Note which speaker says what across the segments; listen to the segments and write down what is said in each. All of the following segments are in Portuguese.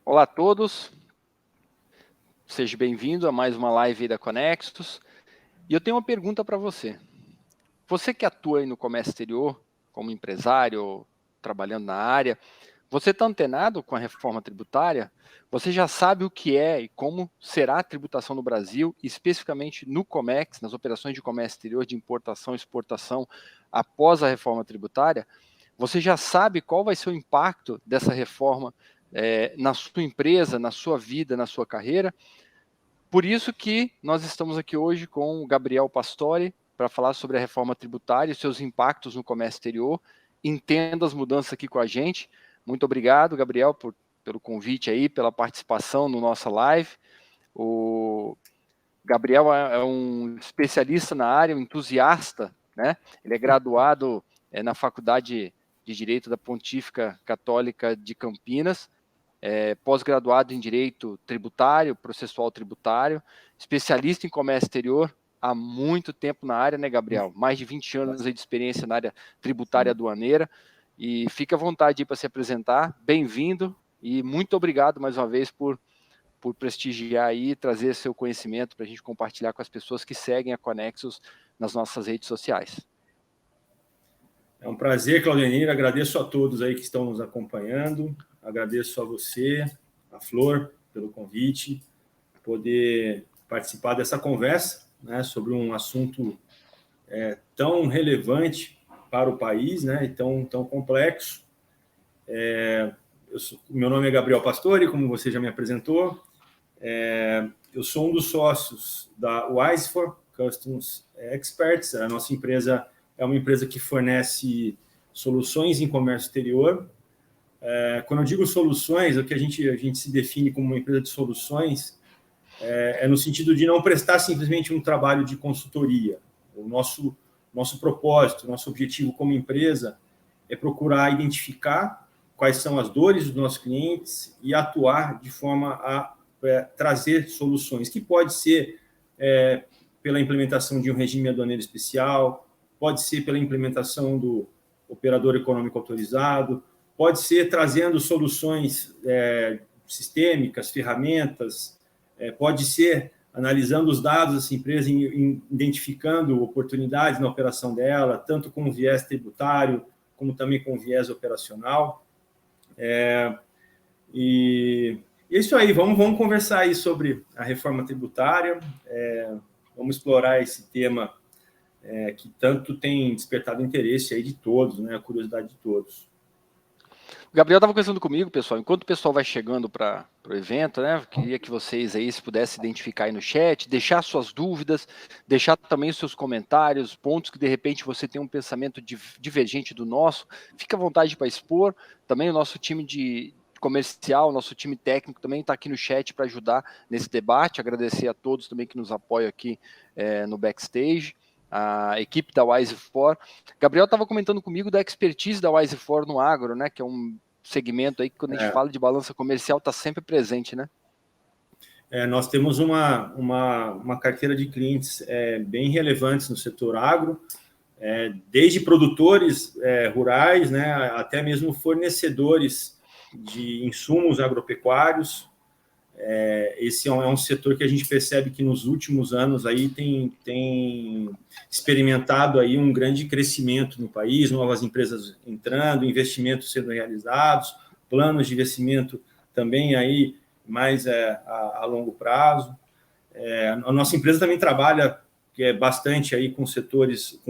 Speaker 1: Olá a todos, seja bem-vindo a mais uma live da Conextus. E eu tenho uma pergunta para você. Você que atua aí no comércio exterior, como empresário, ou trabalhando na área, você está antenado com a reforma tributária? Você já sabe o que é e como será a tributação no Brasil, especificamente no Comex, nas operações de comércio exterior, de importação e exportação, após a reforma tributária? Você já sabe qual vai ser o impacto dessa reforma na sua empresa, na sua vida, na sua carreira? Por isso que nós estamos aqui hoje com o Gabriel Pastore para falar sobre a reforma tributária e seus impactos no comércio exterior. Entenda as mudanças aqui com a gente. Muito obrigado, Gabriel, pelo convite aí, pela participação no nossa live. O Gabriel é um especialista na área, um entusiasta, né? Ele é graduado na Faculdade de Direito da Pontífica Católica de Campinas, pós-graduado em Direito Tributário, Processual Tributário, especialista em comércio exterior há muito tempo na área, né, Gabriel? Mais de 20 anos de experiência na área tributária aduaneira. E fica à vontade para se apresentar. Bem-vindo e muito obrigado mais uma vez por prestigiar aí e trazer seu conhecimento para a gente compartilhar com as pessoas que seguem a Conexus nas nossas redes sociais.
Speaker 2: É um prazer, Claudenir. Agradeço a todos aí que estão nos acompanhando. Agradeço a você, a Flor, pelo convite, poder participar dessa conversa, né, sobre um assunto tão relevante para o país, né, e tão complexo. Meu nome é Gabriel Pastore, como você já me apresentou. Eu sou um dos sócios da Wise4 Customs Experts. A nossa empresa é uma empresa que fornece soluções em comércio exterior. Quando eu digo soluções, o que a gente se define como uma empresa de soluções é no sentido de não prestar simplesmente um trabalho de consultoria. O nosso propósito, nosso objetivo como empresa é procurar identificar quais são as dores dos nossos clientes e atuar de forma a trazer soluções, que pode ser pela implementação de um regime aduaneiro especial, pode ser pela implementação do operador econômico autorizado, pode ser trazendo soluções sistêmicas, ferramentas, pode ser analisando os dados dessa empresa, identificando oportunidades na operação dela, tanto com viés tributário, como também com viés operacional. E é isso aí, vamos conversar aí sobre a reforma tributária, vamos explorar esse tema que tanto tem despertado interesse aí de todos, né, a curiosidade de todos.
Speaker 1: O Gabriel estava conversando comigo, pessoal, enquanto o pessoal vai chegando para o evento, né, queria que vocês aí se pudessem identificar aí no chat, deixar suas dúvidas, deixar também os seus comentários, pontos que de repente você tem um pensamento divergente do nosso, fica à vontade para expor, também o nosso time de comercial, nosso time técnico também está aqui no chat para ajudar nesse debate, agradecer a todos também que nos apoiam aqui no backstage, a equipe da Wise4. Gabriel estava comentando comigo da expertise da Wise4 no agro, né? Que é um segmento aí que quando a gente fala de balança comercial está sempre presente, né?
Speaker 2: Nós temos uma carteira de clientes bem relevantes no setor agro, desde produtores rurais, né, até mesmo fornecedores de insumos agropecuários. Esse é um setor que a gente percebe que nos últimos anos aí tem experimentado aí um grande crescimento no país, novas empresas entrando, investimentos sendo realizados, planos de investimento também aí mais a longo prazo. A nossa empresa também trabalha bastante aí com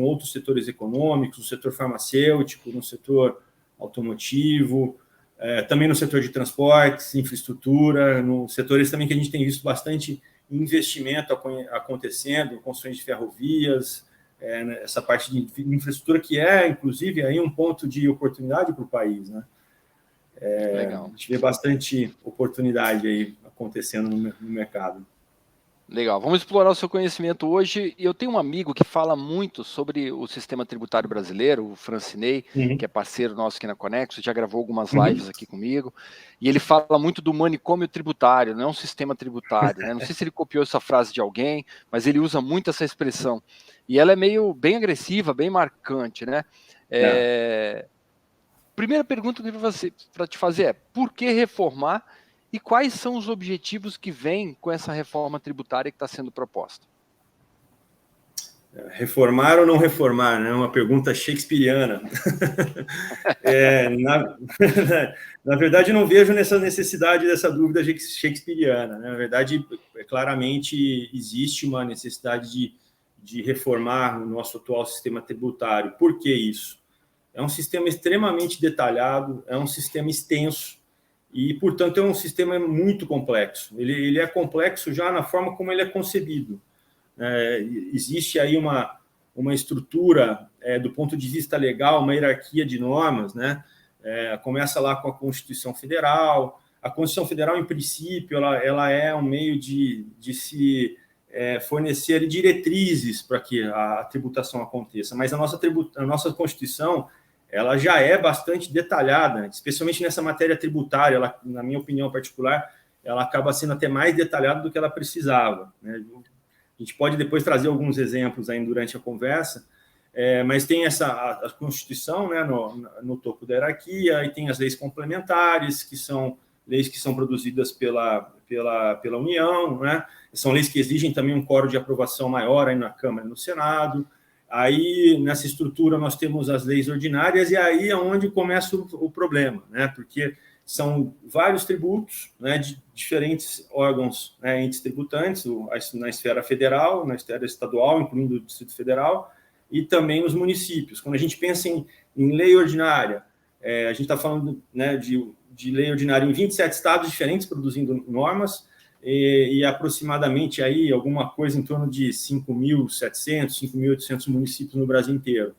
Speaker 2: outros setores econômicos, no setor farmacêutico, no setor automotivo, também no setor de transportes, infraestrutura, nos setores também que a gente tem visto bastante investimento acontecendo, construções de ferrovias, essa parte de infraestrutura que inclusive, aí um ponto de oportunidade para o país, né?
Speaker 1: Legal.
Speaker 2: A gente vê bastante oportunidade aí acontecendo no mercado.
Speaker 1: Legal, vamos explorar o seu conhecimento hoje. Eu tenho um amigo que fala muito sobre o sistema tributário brasileiro, o Francinei, que é parceiro nosso aqui na Conexus, já gravou algumas lives aqui comigo, e ele fala muito do manicômio tributário, não é um sistema tributário, né? Não sei se ele copiou essa frase de alguém, mas ele usa muito essa expressão, e ela é bem agressiva, bem marcante, né? Primeira pergunta que eu tenho para te fazer é, por que reformar E quais são os objetivos que vêm com essa reforma tributária que está sendo proposta?
Speaker 2: Reformar ou não reformar, né? Uma pergunta shakespeariana. Na verdade, não vejo nessa necessidade dessa dúvida shakespeariana, né? Na verdade, claramente existe uma necessidade de reformar o nosso atual sistema tributário. Por que isso? É um sistema extremamente detalhado, é um sistema extenso e, portanto, é um sistema muito complexo. Ele é complexo já na forma como ele é concebido. Existe aí uma estrutura, do ponto de vista legal, uma hierarquia de normas, né? Começa lá com a Constituição Federal. A Constituição Federal, em princípio, ela é um meio de se fornecer diretrizes para que a tributação aconteça, mas a nossa Constituição ela já é bastante detalhada, especialmente nessa matéria tributária. Ela, na minha opinião particular, ela acaba sendo até mais detalhada do que ela precisava, né? A gente pode depois trazer alguns exemplos aí durante a conversa, mas tem a Constituição, né, no topo da hierarquia, e tem as leis complementares, que são leis que são produzidas pela União, né? São leis que exigem também um quórum de aprovação maior aí na Câmara e no Senado. Aí, nessa estrutura, nós temos as leis ordinárias, e aí é onde começa o problema, né? Porque são vários tributos, né, de diferentes órgãos, né, entes tributantes, na esfera federal, na esfera estadual, incluindo o Distrito Federal, e também os municípios. Quando a gente pensa em lei ordinária, a gente está falando, né, de lei ordinária em 27 estados diferentes produzindo normas, e aproximadamente aí alguma coisa em torno de 5.700, 5.800 municípios no Brasil inteiro.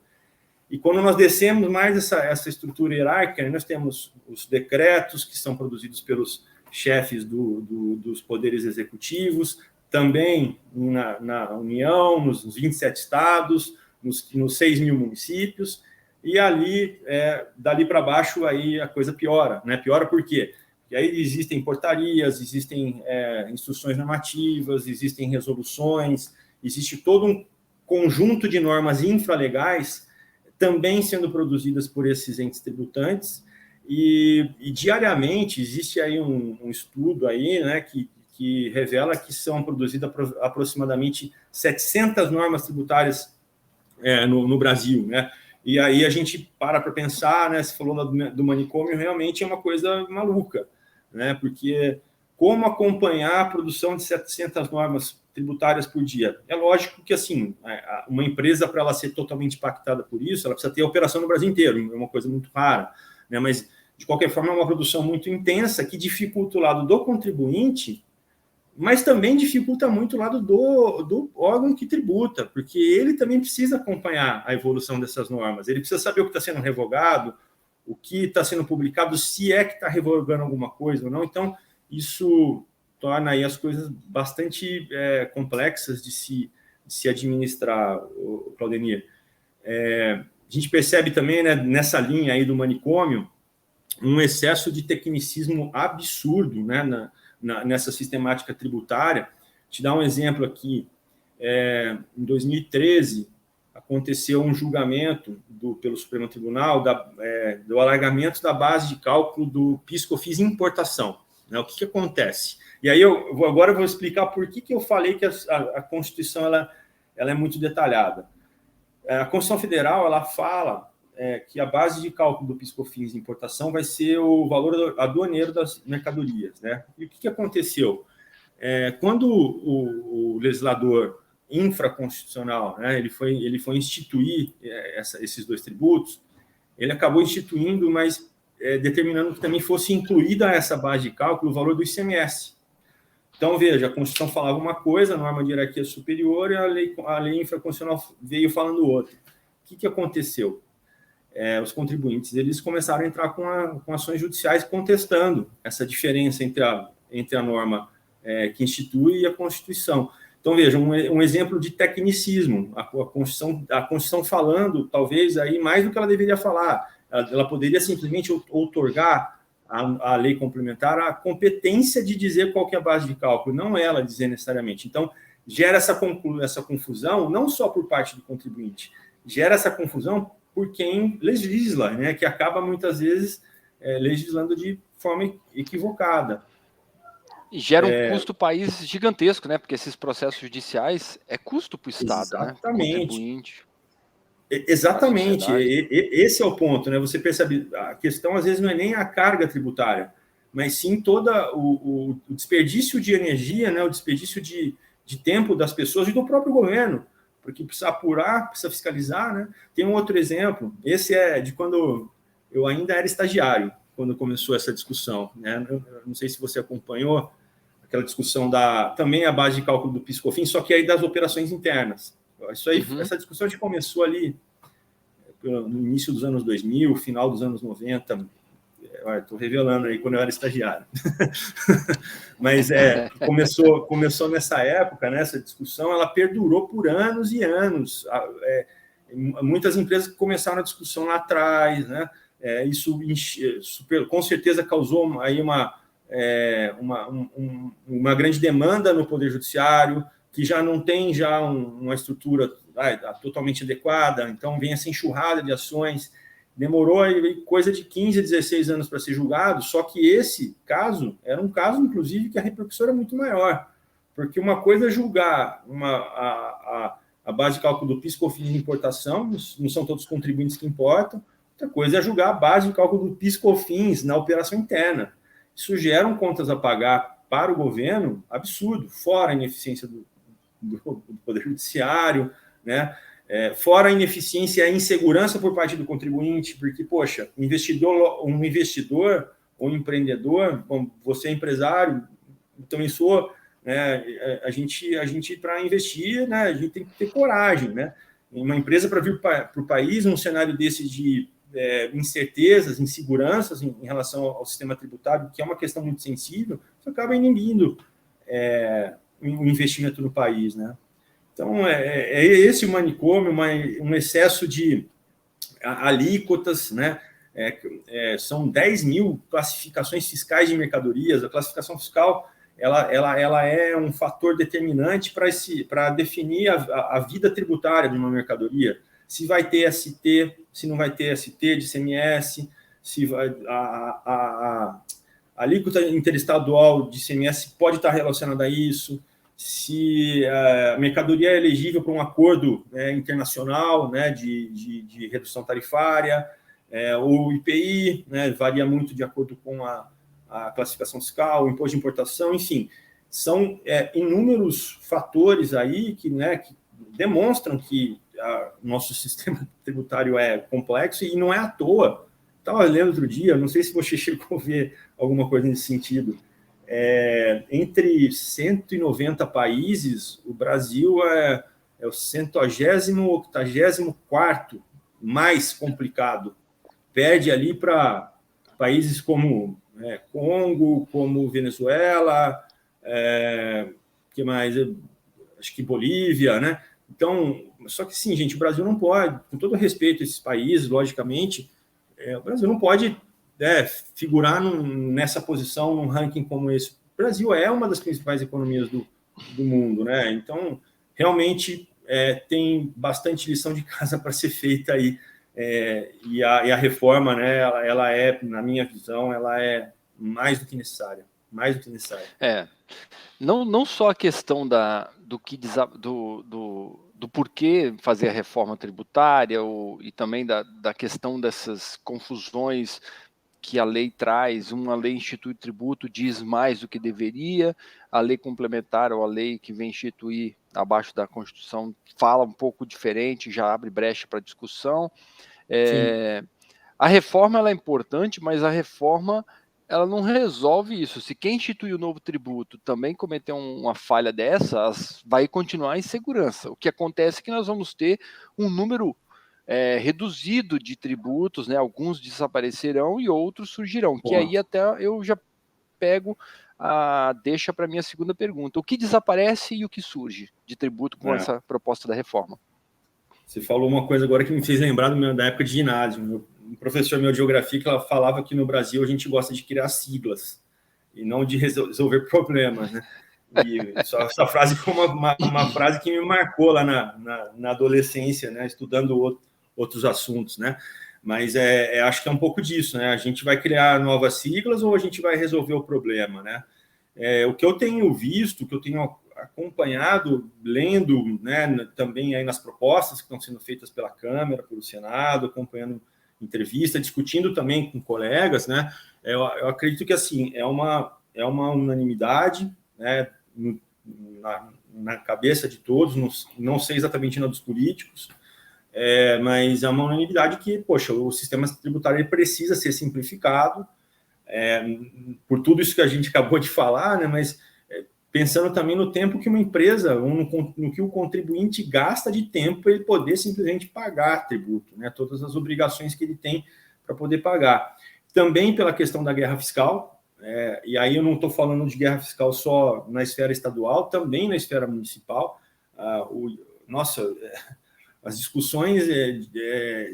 Speaker 2: E quando nós descemos mais essa estrutura hierárquica, nós temos os decretos que são produzidos pelos chefes dos poderes executivos, também na União, nos 27 estados, nos 6 mil municípios, e ali, dali para baixo, aí a coisa piora, né? Piora por quê? E aí existem portarias, existem instruções normativas, existem resoluções, existe todo um conjunto de normas infralegais também sendo produzidas por esses entes tributantes, e diariamente existe aí um estudo aí, né, que revela que são produzidas aproximadamente 700 normas tributárias no Brasil, né? E aí a gente para pensar, né? Você falou do manicômio, realmente é uma coisa maluca, né? Porque como acompanhar a produção de 700 normas tributárias por dia? É lógico que, assim, uma empresa, para ela ser totalmente impactada por isso, ela precisa ter operação no Brasil inteiro, é uma coisa muito rara, né? Mas, de qualquer forma, é uma produção muito intensa que dificulta o lado do contribuinte, mas também dificulta muito o lado do órgão que tributa, porque ele também precisa acompanhar a evolução dessas normas, ele precisa saber o que está sendo revogado, o que está sendo publicado, se é que está revogando alguma coisa ou não. Então, isso torna aí as coisas bastante complexas de se administrar, Claudemir. A gente percebe também, né, nessa linha aí do manicômio, um excesso de tecnicismo absurdo, né, nessa sistemática tributária. Te dar um exemplo aqui. Em 2013, aconteceu um julgamento pelo Supremo Tribunal do alargamento da base de cálculo do PIS/COFINS importação. Né? O que acontece? E aí agora eu vou explicar por que eu falei que a Constituição ela é muito detalhada. A Constituição Federal ela fala que a base de cálculo do PIS/COFINS de importação vai ser o valor aduaneiro das mercadorias, né? E o que aconteceu? Quando o legislador infraconstitucional, né, ele foi instituir esses dois tributos, ele acabou instituindo, mas determinando que também fosse incluída essa base de cálculo o valor do ICMS. Então, veja, a Constituição falava uma coisa, a norma de hierarquia superior, e a lei infraconstitucional veio falando outra. O que aconteceu? Os contribuintes eles começaram a entrar com ações judiciais contestando essa diferença entre a norma que institui e a Constituição. Então, veja, um exemplo de tecnicismo. A Constituição falando, talvez, aí mais do que ela deveria falar. Ela poderia simplesmente outorgar à lei complementar a competência de dizer qual que é a base de cálculo, não ela dizer necessariamente. Então, gera essa confusão, não só por parte do contribuinte, gera essa confusão por quem legisla, né, que acaba, muitas vezes, legislando de forma equivocada.
Speaker 1: E gera um custo país gigantesco, né? Porque esses processos judiciais é custo para o Estado, né? Para o contribuinte.
Speaker 2: Exatamente. Esse é o ponto, né? Você percebe, a questão às vezes não é nem a carga tributária, mas sim todo o desperdício de energia, né? O desperdício de tempo das pessoas e do próprio governo, porque precisa apurar, precisa fiscalizar, né? Tem um outro exemplo, esse é de quando eu ainda era estagiário, quando começou essa discussão, né? Eu não sei se você acompanhou aquela discussão também a base de cálculo do PIS/COFINS, só que aí das operações internas. Isso aí, essa discussão a gente começou ali no início dos anos 2000, final dos anos 90. Estou revelando aí quando eu era estagiário. Mas começou nessa época, né, essa discussão, ela perdurou por anos e anos. Muitas empresas começaram a discussão lá atrás, né? Isso com certeza causou aí uma grande demanda no Poder Judiciário, que já não tem uma estrutura totalmente adequada, então vem essa enxurrada de ações. Demorou coisa de 15 a 16 anos para ser julgado, só que esse caso era um caso, inclusive, que a repercussão era muito maior, porque uma coisa é julgar a base de cálculo do PIS/COFINS de importação, não são todos os contribuintes que importam, outra coisa é julgar a base de cálculo do PIS/COFINS na operação interna. Isso gera contas a pagar para o governo absurdo, fora a ineficiência do Poder Judiciário, né? Fora a ineficiência e a insegurança por parte do contribuinte, porque, poxa, um investidor ou empreendedor, bom, você é empresário, também sou, né? A gente para investir, né? A gente tem que ter coragem, né? Uma empresa para vir para o país, num cenário desse de incertezas, inseguranças em relação ao sistema tributário, que é uma questão muito sensível, isso acaba inibindo o investimento no país, né? Então, é esse o manicômio, um excesso de alíquotas, né? São 10 mil classificações fiscais de mercadorias. A classificação fiscal ela é um fator determinante para definir a vida tributária de uma mercadoria. Se vai ter ST, se não vai ter ST de ICMS, se vai, a alíquota interestadual de ICMS pode estar relacionada a isso, se a mercadoria é elegível para um acordo internacional, né, de redução tarifária, o IPI, né, varia muito de acordo com a classificação fiscal, o imposto de importação, enfim, são inúmeros fatores aí que demonstram que o nosso sistema tributário é complexo e não é à toa. Estava lendo outro dia, não sei se você chegou a ver alguma coisa nesse sentido. Entre 190 países, o Brasil é o 180º, 84º mais complicado. Perde ali para países como Congo, como Venezuela, que mais? Acho que Bolívia, né? Então, só que sim, gente, o Brasil não pode, com todo respeito a esses países, logicamente, o Brasil não pode figurar nessa posição, num ranking como esse. O Brasil é uma das principais economias do mundo, né? Então, realmente, tem bastante lição de casa para ser feita aí. E a reforma, né, ela na minha visão, ela é mais do que necessária. Mais do que necessária.
Speaker 1: Não só a questão do porquê fazer a reforma tributária e também da questão dessas confusões que a lei traz. Uma lei institui tributo, diz mais do que deveria, a lei complementar ou a lei que vem instituir abaixo da Constituição fala um pouco diferente, já abre brecha para discussão. A reforma ela é importante, mas a reforma ela não resolve isso. Se quem institui o novo tributo também cometer uma falha dessa, vai continuar a insegurança. O que acontece é que nós vamos ter um número reduzido de tributos, né? Alguns desaparecerão e outros surgirão. Que aí até eu já deixa para minha segunda pergunta. O que desaparece e o que surge de tributo com essa proposta da reforma?
Speaker 2: Você falou uma coisa agora que me fez lembrar da época de ginásio. Um professor meu de geografia que ela falava que no Brasil a gente gosta de criar siglas e não de resolver problemas, né? E essa frase foi uma frase que me marcou lá na adolescência, né? Estudando outros assuntos, né? Mas acho que é um pouco disso, né? A gente vai criar novas siglas ou a gente vai resolver o problema, né? O que eu tenho visto, o que eu tenho acompanhado, lendo, né, também aí nas propostas que estão sendo feitas pela Câmara, pelo Senado, acompanhando entrevista, discutindo também com colegas, né, eu acredito que assim é uma unanimidade, né, na cabeça de todos, não sei exatamente na dos políticos, mas é uma unanimidade que, poxa, o sistema tributário ele precisa ser simplificado, por tudo isso que a gente acabou de falar, né, mas pensando também no tempo que uma empresa, no que o contribuinte gasta de tempo para ele poder simplesmente pagar tributo, né, todas as obrigações que ele tem para poder pagar. Também pela questão da guerra fiscal, e aí eu não estou falando de guerra fiscal só na esfera estadual, também na esfera municipal. As discussões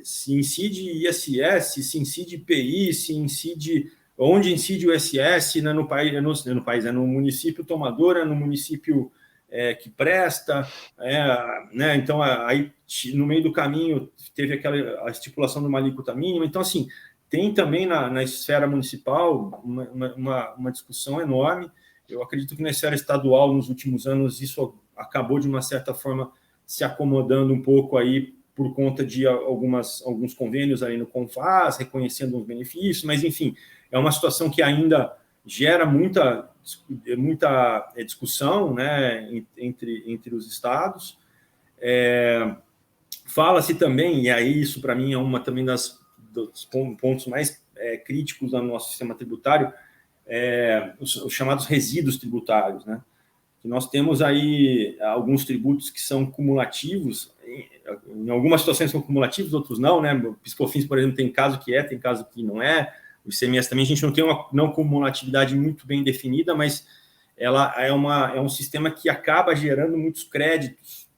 Speaker 2: se incide ISS, se incide IPI, se incide onde incide o ISS, né, no país, no município tomador, no município que presta, né, então aí no meio do caminho teve a estipulação de uma alíquota mínima. Então, assim, tem também na esfera municipal uma discussão enorme. Eu acredito que na esfera estadual, nos últimos anos, isso acabou, de uma certa forma, se acomodando um pouco aí por conta de alguns convênios aí no CONFAS, reconhecendo os benefícios, mas, enfim, é uma situação que ainda gera muita discussão, né, entre os estados. Fala-se também, e aí isso para mim é também dos pontos mais críticos do nosso sistema tributário, os chamados resíduos tributários, né? Que nós temos aí alguns tributos que são cumulativos, em algumas situações são cumulativos, outros não, né? O PIS/COFINS, por exemplo, tem caso que tem caso que não é. O ICMS também, a gente não tem uma não cumulatividade muito bem definida, mas ela é um sistema que acaba gerando muitos créditos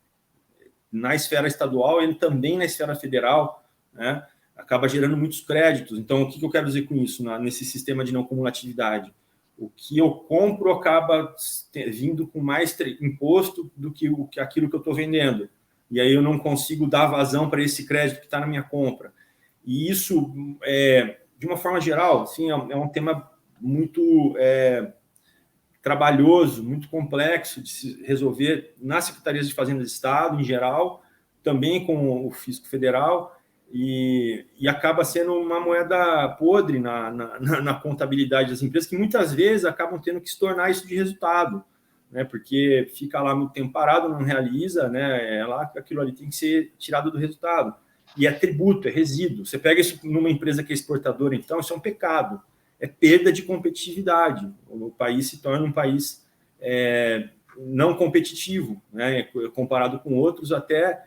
Speaker 2: na esfera estadual e também na esfera federal, né? Acaba gerando muitos créditos. Então, o que eu quero dizer com isso, nesse sistema de não cumulatividade? O que eu compro acaba vindo com mais imposto do que aquilo que eu estou vendendo. E aí eu não consigo dar vazão para esse crédito que está na minha compra. E isso, de uma forma geral, assim, é um tema muito trabalhoso, muito complexo de se resolver nas secretarias de Fazenda do Estado, em geral, também com o Fisco Federal, e acaba sendo uma moeda podre na contabilidade das empresas, que muitas vezes acabam tendo que se tornar isso de resultado, né? Porque fica lá muito tempo parado, não realiza, né? Lá que aquilo ali tem que ser tirado do resultado. E é tributo, é resíduo. Você pega isso numa empresa que é exportadora, então, isso é um pecado. É perda de competitividade. O país se torna um país não competitivo, né? Comparado com outros, até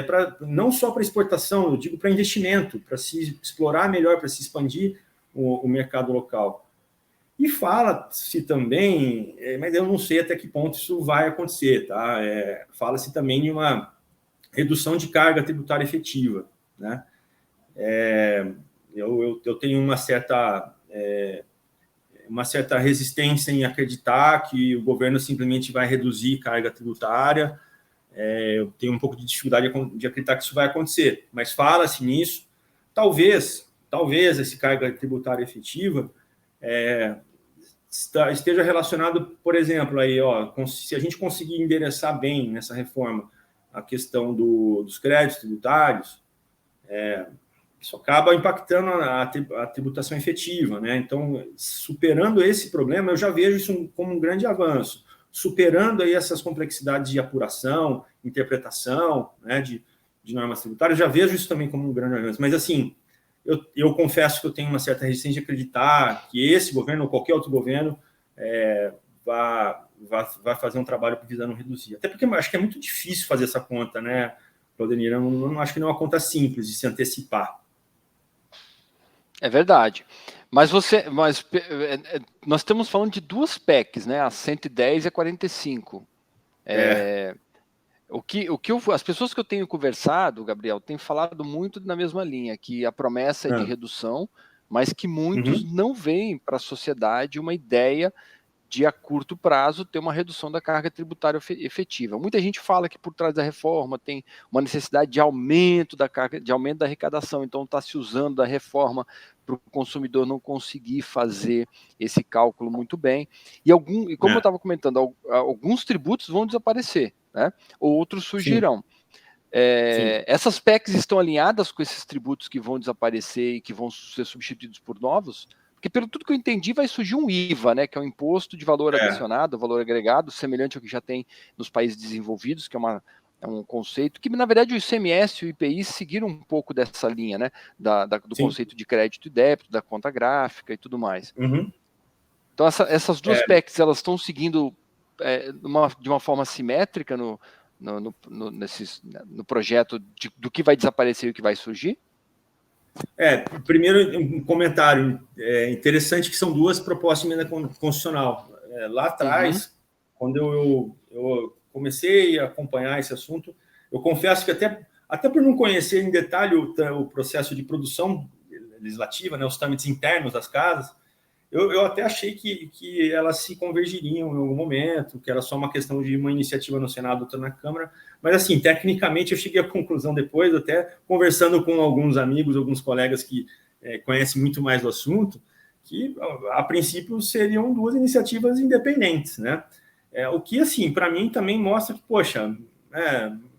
Speaker 2: para não só para exportação, eu digo para investimento, para se explorar melhor, para se expandir o mercado local. E fala-se também, mas eu não sei até que ponto isso vai acontecer, tá? Fala-se também de uma redução de carga tributária efetiva, né? Eu tenho uma certa resistência em acreditar que o governo simplesmente vai reduzir carga tributária. Eu tenho um pouco de dificuldade de acreditar que isso vai acontecer, mas fala-se nisso. Talvez essa carga tributária efetiva esteja relacionado, por exemplo, aí, se a gente conseguir endereçar bem nessa reforma a questão dos créditos tributários, isso acaba impactando a tributação efetiva, né? Então, superando esse problema, eu já vejo isso como um grande avanço. Superando aí essas complexidades de apuração, interpretação, né, de normas tributárias, já vejo isso também como um grande avanço. Mas, assim, eu confesso que eu tenho uma certa resistência de acreditar que esse governo ou qualquer outro governo vai fazer um trabalho visando reduzir. Até porque eu acho que é muito difícil fazer essa conta, né, Claudenir? Eu não acho que não é uma conta simples de se antecipar.
Speaker 1: É verdade. Mas nós estamos falando de duas PECs, né? A 110 e a 45. As pessoas que eu tenho conversado, Gabriel, têm falado muito na mesma linha, que a promessa é de redução, mas que muitos não veem para a sociedade uma ideia de, a curto prazo, ter uma redução da carga tributária efetiva. Muita gente fala que por trás da reforma tem uma necessidade de aumento da carga, de aumento da arrecadação, então está se usando da reforma para o consumidor não conseguir fazer esse cálculo muito bem. E como eu estava comentando, alguns tributos vão desaparecer, né? Outros surgirão. Essas PECs estão alinhadas com esses tributos que vão desaparecer e que vão ser substituídos por novos? Porque, pelo tudo que eu entendi, vai surgir um IVA, né, que é um imposto de valor adicionado, valor agregado, semelhante ao que já tem nos países desenvolvidos, que é um conceito que, na verdade, o ICMS e o IPI seguiram um pouco dessa linha, né, do conceito de crédito e débito, da conta gráfica e tudo mais.
Speaker 2: Uhum.
Speaker 1: Então, essas duas PECs, elas estão seguindo de uma forma simétrica no projeto do que vai desaparecer e o que vai surgir?
Speaker 2: Primeiro, um comentário interessante, que são duas propostas de emenda constitucional. Lá atrás, quando eu comecei a acompanhar esse assunto, eu confesso que até por não conhecer em detalhe o processo de produção legislativa, né, os trâmites internos das casas, eu até achei que elas se convergiriam em algum momento, que era só uma questão de uma iniciativa no Senado, outra na Câmara. Mas, assim, tecnicamente, eu cheguei à conclusão depois, até conversando com alguns amigos, alguns colegas que conhecem muito mais do assunto, que, a princípio, seriam duas iniciativas independentes, né? O que, assim, para mim também mostra que, poxa,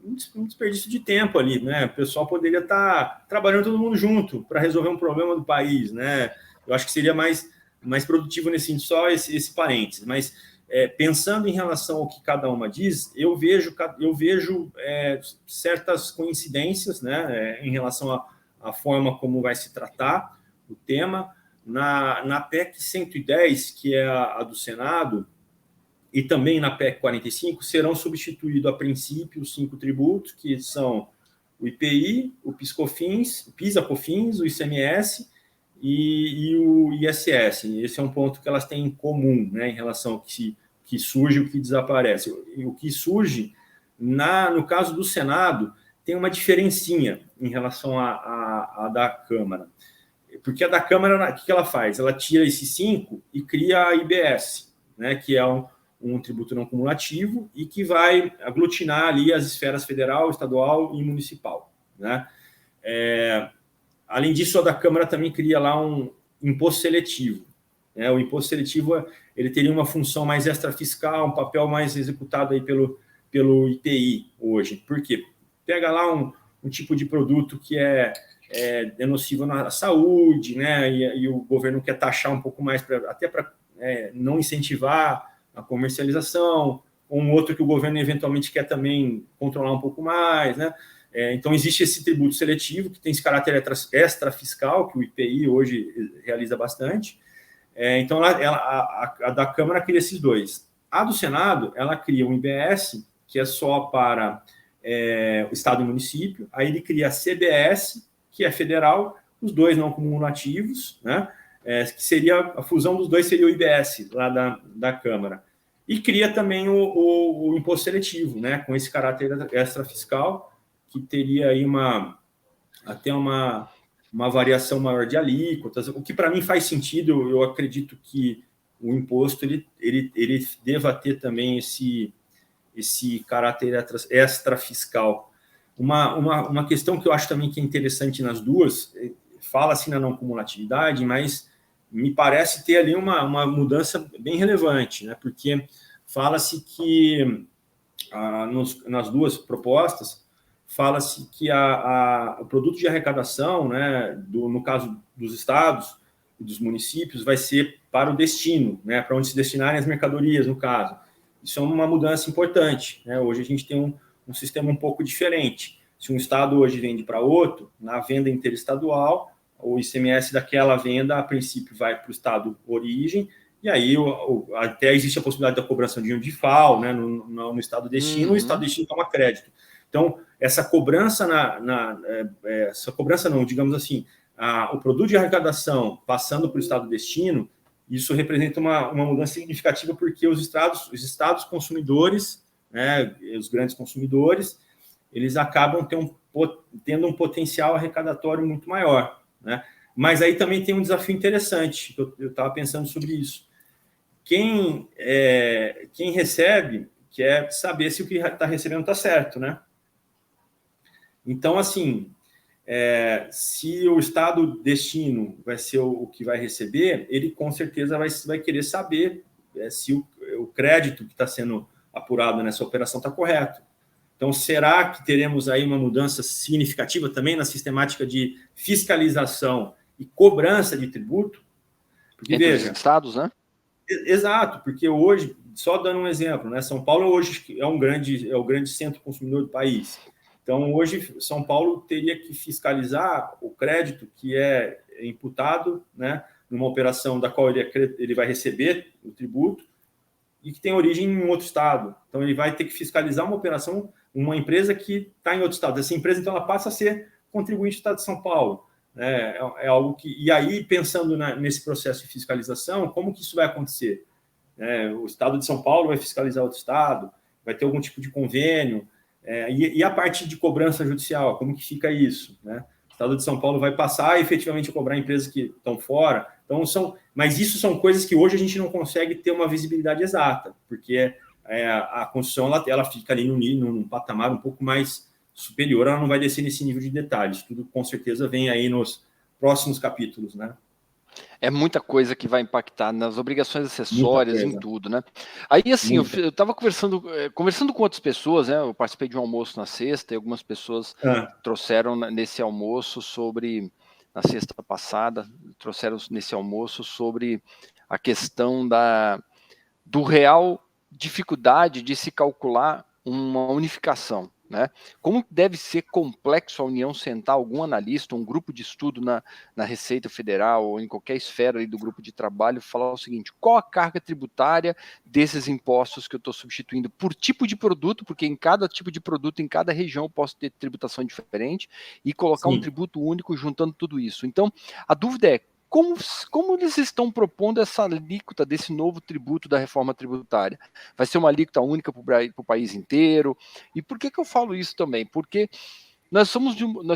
Speaker 2: um desperdício de tempo ali, né? O pessoal poderia estar trabalhando todo mundo junto para resolver um problema do país, né? Eu acho que seria mais produtivo nesse sentido, só esse parênteses. Mas, pensando em relação ao que cada uma diz, eu vejo certas coincidências, né, em relação à forma como vai se tratar o tema. Na PEC 110, que é a do Senado, e também na PEC 45, serão substituídos, a princípio, os 5 tributos, que são o IPI, o PIS/COFINS, o ICMS e o ISS. Esse é um ponto que elas têm em comum, né, em relação ao que surge e o que desaparece. O que surge, no caso do Senado, tem uma diferencinha em relação à da Câmara. Porque a da Câmara, o que ela faz? Ela tira esses 5 e cria a IBS, né, que é um tributo não cumulativo e que vai aglutinar ali as esferas federal, estadual e municipal, né? Além disso, a da Câmara também cria lá um imposto seletivo, né? O imposto seletivo, ele teria uma função mais extrafiscal, um papel mais executado aí pelo IPI hoje. Por quê? Pega lá um tipo de produto que é nocivo na saúde, né? E o governo quer taxar um pouco mais, até para não incentivar a comercialização, ou um outro que o governo eventualmente quer também controlar um pouco mais, né? Então, existe esse tributo seletivo, que tem esse caráter extrafiscal, que o IPI hoje realiza bastante. Então, a da Câmara cria esses dois. A do Senado, ela cria um IBS, que é só para o Estado e município. Aí ele cria a CBS, que é federal, os dois não cumulativos, né? Que seria a fusão dos dois, seria o IBS, lá da Câmara. E cria também o imposto seletivo, né? Com esse caráter extrafiscal, que teria aí até uma variação maior de alíquotas, o que para mim faz sentido. Eu acredito que o imposto ele deva ter também esse caráter extrafiscal. Uma questão que eu acho também que é interessante nas duas, fala-se na não cumulatividade, mas me parece ter ali uma mudança bem relevante, né? Porque fala-se que nas duas propostas, fala-se que o produto de arrecadação, né, no caso dos estados e dos municípios, vai ser para o destino, né, para onde se destinarem as mercadorias, no caso. Isso é uma mudança importante, né? Hoje a gente tem um sistema um pouco diferente. Se um estado hoje vende para outro, na venda interestadual, o ICMS daquela venda, a princípio, vai para o estado origem, e aí até existe a possibilidade da cobrança de um DIFAL, né, no estado destino, o estado destino toma crédito. Então, essa cobrança essa cobrança não, digamos assim, o produto de arrecadação passando para o estado destino, isso representa uma mudança significativa, porque os estados consumidores, né, os grandes consumidores, eles acabam tendo um potencial arrecadatório muito maior, né? Mas aí também tem um desafio interessante, eu estava pensando sobre isso. Quem recebe quer saber se o que está recebendo está certo, né? Então, assim, se o estado destino vai ser o que vai receber, ele com certeza vai querer saber se o crédito que está sendo apurado nessa operação está correto. Então, será que teremos aí uma mudança significativa também na sistemática de fiscalização e cobrança de tributo?
Speaker 1: Porque, entre veja, os estados, né?
Speaker 2: Exato, porque hoje, só dando um exemplo, né, São Paulo hoje é o grande centro consumidor do país. Então, hoje, São Paulo teria que fiscalizar o crédito que é imputado, né, numa operação da qual ele vai receber o tributo e que tem origem em outro estado. Então, ele vai ter que fiscalizar uma operação, uma empresa que está em outro estado. Essa empresa, então, ela passa a ser contribuinte do estado de São Paulo. É algo que... E aí, pensando nesse processo de fiscalização, como que isso vai acontecer? O estado de São Paulo vai fiscalizar outro estado, vai ter algum tipo de convênio, e a parte de cobrança judicial, como que fica isso? Né? O estado de São Paulo vai passar efetivamente a cobrar empresas que estão fora. Então, mas isso são coisas que hoje a gente não consegue ter uma visibilidade exata, porque a Constituição ela fica ali num patamar um pouco mais superior, ela não vai descer nesse nível de detalhes. Tudo com certeza vem aí nos próximos capítulos, né?
Speaker 1: É muita coisa que vai impactar nas obrigações acessórias, em tudo, né? Aí, assim, eu estava conversando com outras pessoas, né? Eu participei de um almoço na sexta e algumas pessoas trouxeram nesse almoço na sexta passada, trouxeram nesse almoço sobre a questão do real dificuldade de se calcular uma unificação. Né? Como deve ser complexo a União sentar algum analista, um grupo de estudo na Receita Federal ou em qualquer esfera ali do grupo de trabalho, falar o seguinte: qual a carga tributária desses impostos que eu estou substituindo por tipo de produto, porque em cada tipo de produto, em cada região eu posso ter tributação diferente, e colocar um tributo único juntando tudo isso. Então, a dúvida é, como eles estão propondo essa alíquota desse novo tributo da reforma tributária? Vai ser uma alíquota única para o país inteiro? E por que eu falo isso também? Porque nós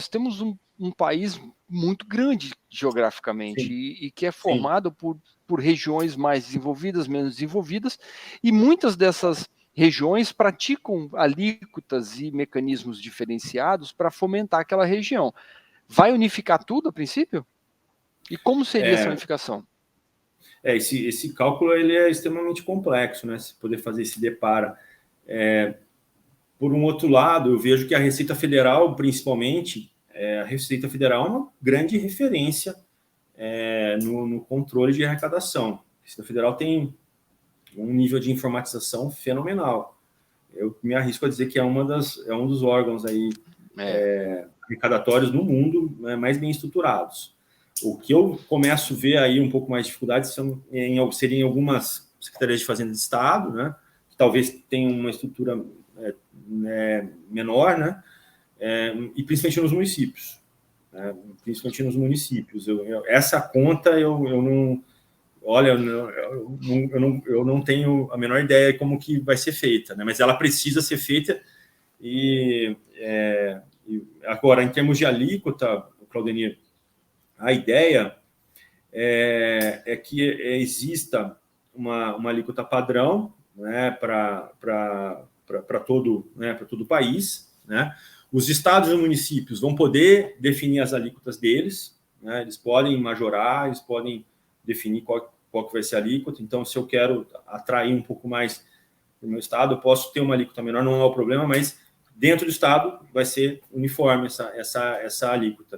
Speaker 1: temos um país muito grande geograficamente e que é formado por regiões mais desenvolvidas, menos desenvolvidas, e muitas dessas regiões praticam alíquotas e mecanismos diferenciados para fomentar aquela região. Vai unificar tudo a princípio? E como seria essa unificação?
Speaker 2: Esse cálculo ele é extremamente complexo, né? Se poder fazer esse depara. Por um outro lado, eu vejo que a Receita Federal, principalmente, a Receita Federal é uma grande referência no controle de arrecadação. A Receita Federal tem um nível de informatização fenomenal. Eu me arrisco a dizer que é um dos órgãos aí, arrecadatórios no mundo, mais bem estruturados. O que eu começo a ver aí um pouco mais de dificuldades seriam em algumas secretarias de Fazenda de Estado, né, que talvez tenham uma estrutura menor, né, e principalmente nos municípios. Né, principalmente nos municípios. Essa conta eu não... Olha, eu não tenho a menor ideia de como que vai ser feita, né, mas ela precisa ser feita. E agora, em termos de alíquota, Claudenir, a ideia é que exista uma alíquota padrão, né, para todo o país. Né? Os estados e municípios vão poder definir as alíquotas deles, né? Eles podem majorar, eles podem definir qual que vai ser a alíquota. Então, se eu quero atrair um pouco mais no meu estado, eu posso ter uma alíquota menor, não é o problema, mas dentro do estado vai ser uniforme essa alíquota.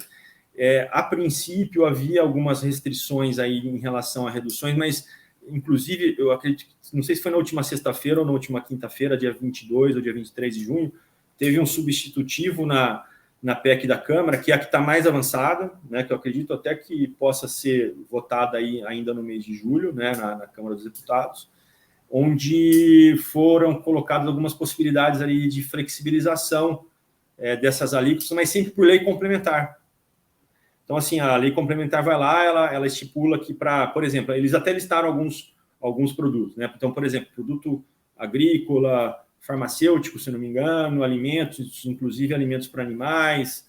Speaker 2: A princípio, havia algumas restrições aí em relação a reduções, mas, inclusive, eu acredito, não sei se foi na última sexta-feira ou na última quinta-feira, dia 22 ou dia 23 de junho, teve um substitutivo na PEC da Câmara, que é a que está mais avançada, né, que eu acredito até que possa ser votada aí ainda no mês de julho, né, na Câmara dos Deputados, onde foram colocadas algumas possibilidades ali de flexibilização dessas alíquotas, mas sempre por lei complementar. Então, assim, a lei complementar vai lá, ela estipula que por exemplo, eles até listaram alguns produtos, né? Então, por exemplo, produto agrícola, farmacêutico, se não me engano, alimentos, inclusive alimentos para animais,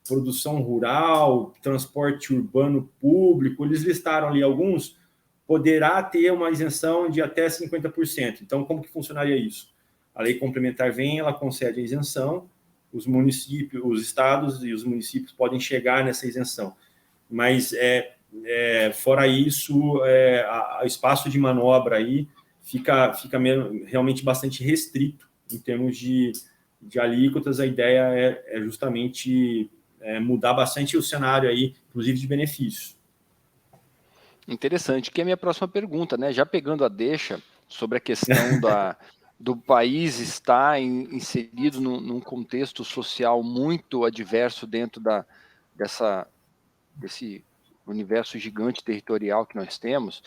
Speaker 2: produção rural, transporte urbano público, eles listaram ali alguns, poderá ter uma isenção de até 50%. Então, como que funcionaria isso? A lei complementar vem, ela concede a isenção, os municípios, os estados e os municípios podem chegar nessa isenção. Mas, fora isso, o espaço de manobra aí fica realmente bastante restrito em termos de alíquotas. A ideia é justamente mudar bastante o cenário aí, inclusive de benefícios.
Speaker 1: Interessante, que é a minha próxima pergunta, né? Já pegando a deixa sobre a questão do país estar inserido num contexto social muito adverso dentro desse universo gigante territorial que nós temos,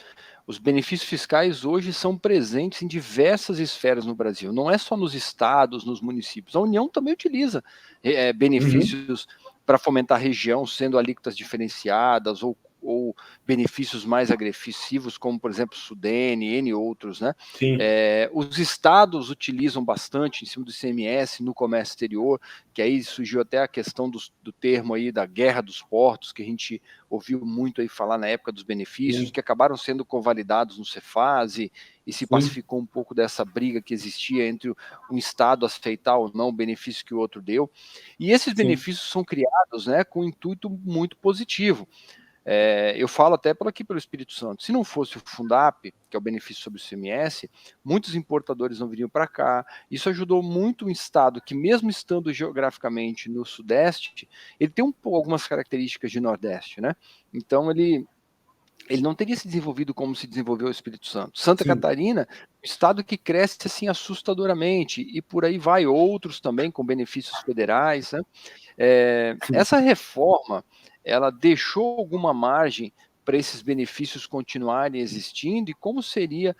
Speaker 1: os benefícios fiscais hoje são presentes em diversas esferas no Brasil, não é só nos estados, nos municípios, a União também utiliza benefícios para fomentar a região, sendo alíquotas diferenciadas ou benefícios mais agressivos, como, por exemplo, Sudene, N outros, né?
Speaker 2: Sim.
Speaker 1: Os estados utilizam bastante em cima do ICMS no comércio exterior, que aí surgiu até a questão do termo aí da guerra dos portos, que a gente ouviu muito aí falar na época dos benefícios, que acabaram sendo convalidados no Cefaz, e se pacificou um pouco dessa briga que existia entre um estado aceitar ou não o benefício que o outro deu. E esses benefícios são criados, né, com um intuito muito positivo. Eu falo até aqui pelo Espírito Santo, se não fosse o Fundap, que é o benefício sobre o ICMS, muitos importadores não viriam para cá. Isso ajudou muito um estado que, mesmo estando geograficamente no Sudeste, ele tem algumas características de Nordeste, né? Então ele não teria se desenvolvido como se desenvolveu o Espírito Santo. Santa Catarina, estado que cresce assim assustadoramente, e por aí vai, outros também com benefícios federais, né? Essa reforma, ela deixou alguma margem para esses benefícios continuarem existindo, e como seria,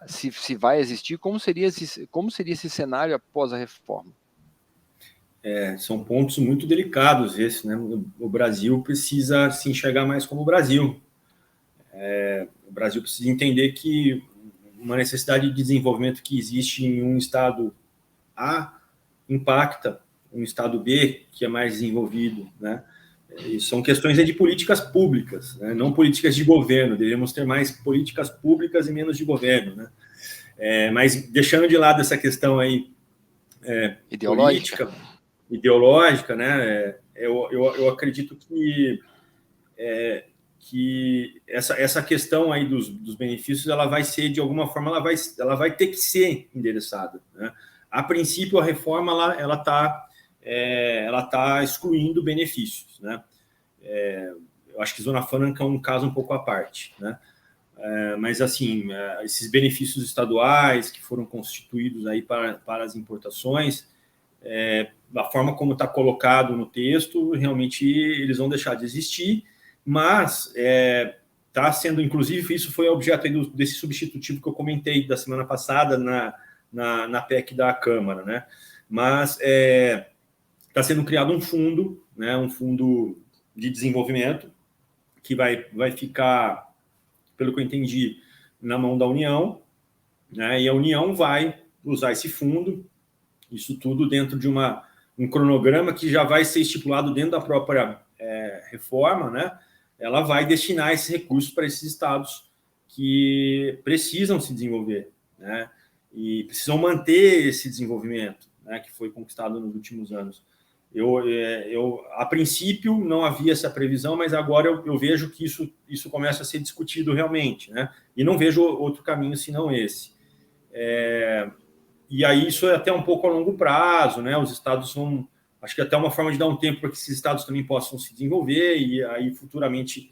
Speaker 1: se vai existir, como seria esse cenário após a reforma?
Speaker 2: São pontos muito delicados esses, né? O Brasil precisa se enxergar mais como o Brasil. O Brasil precisa entender que uma necessidade de desenvolvimento que existe em um estado A impacta um estado B, que é mais desenvolvido, né? E são questões de políticas públicas, né? Não políticas de governo. Devemos ter mais políticas públicas e menos de governo, né? Mas deixando de lado essa questão aí ideológica, né? Eu acredito que essa questão aí dos benefícios, ela vai ser, de alguma forma, ela vai ter que ser endereçada, né? A princípio, a reforma ela tá excluindo benefícios, né? Eu acho que Zona Franca é um caso um pouco à parte, né? Mas, assim, esses benefícios estaduais que foram constituídos aí para as importações, da forma como está colocado no texto, realmente eles vão deixar de existir, mas está sendo, inclusive, isso foi objeto aí desse substitutivo que eu comentei da semana passada na PEC da Câmara, né? Mas está sendo criado um fundo, né? Um fundo de desenvolvimento que vai ficar, pelo que eu entendi, na mão da União, né? E a União vai usar esse fundo, isso tudo dentro de um cronograma que já vai ser estipulado dentro da própria reforma, né? Ela vai destinar esses recursos para esses estados que precisam se desenvolver, né? E precisam manter esse desenvolvimento, né, que foi conquistado nos últimos anos. A princípio, não havia essa previsão, mas agora eu vejo que isso começa a ser discutido realmente, né? E não vejo outro caminho senão esse. E aí isso é até um pouco a longo prazo, né? Os estados vão... Acho que até uma forma de dar um tempo para que esses estados também possam se desenvolver, e aí futuramente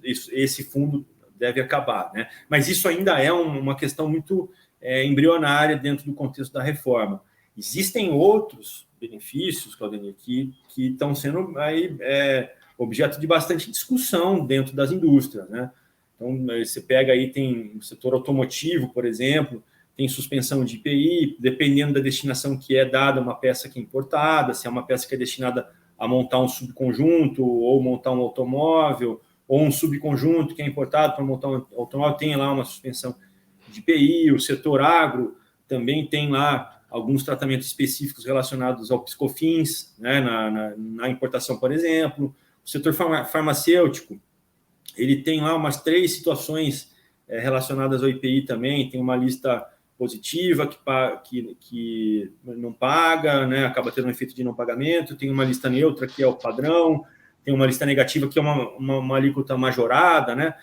Speaker 2: esse fundo deve acabar, né? Mas isso ainda é uma questão muito embrionária dentro do contexto da reforma. Existem outros benefícios, Claudemir, que estão sendo aí, objeto de bastante discussão dentro das indústrias, né? Então, você pega aí, tem o setor automotivo, por exemplo, tem suspensão de IPI, dependendo da destinação que é dada uma peça que é importada, se é uma peça que é destinada a montar um subconjunto, ou montar um automóvel, ou um subconjunto que é importado para montar um automóvel, tem lá uma suspensão de IPI. O setor agro também tem lá alguns tratamentos específicos relacionados ao PiscoFins, né, na importação, por exemplo. O setor farmacêutico, ele tem lá umas 3 situações relacionadas ao IPI também, tem uma lista positiva, que não paga, né, acaba tendo um efeito de não pagamento, tem uma lista neutra, que é o padrão, tem uma lista negativa, que é uma alíquota majorada, né?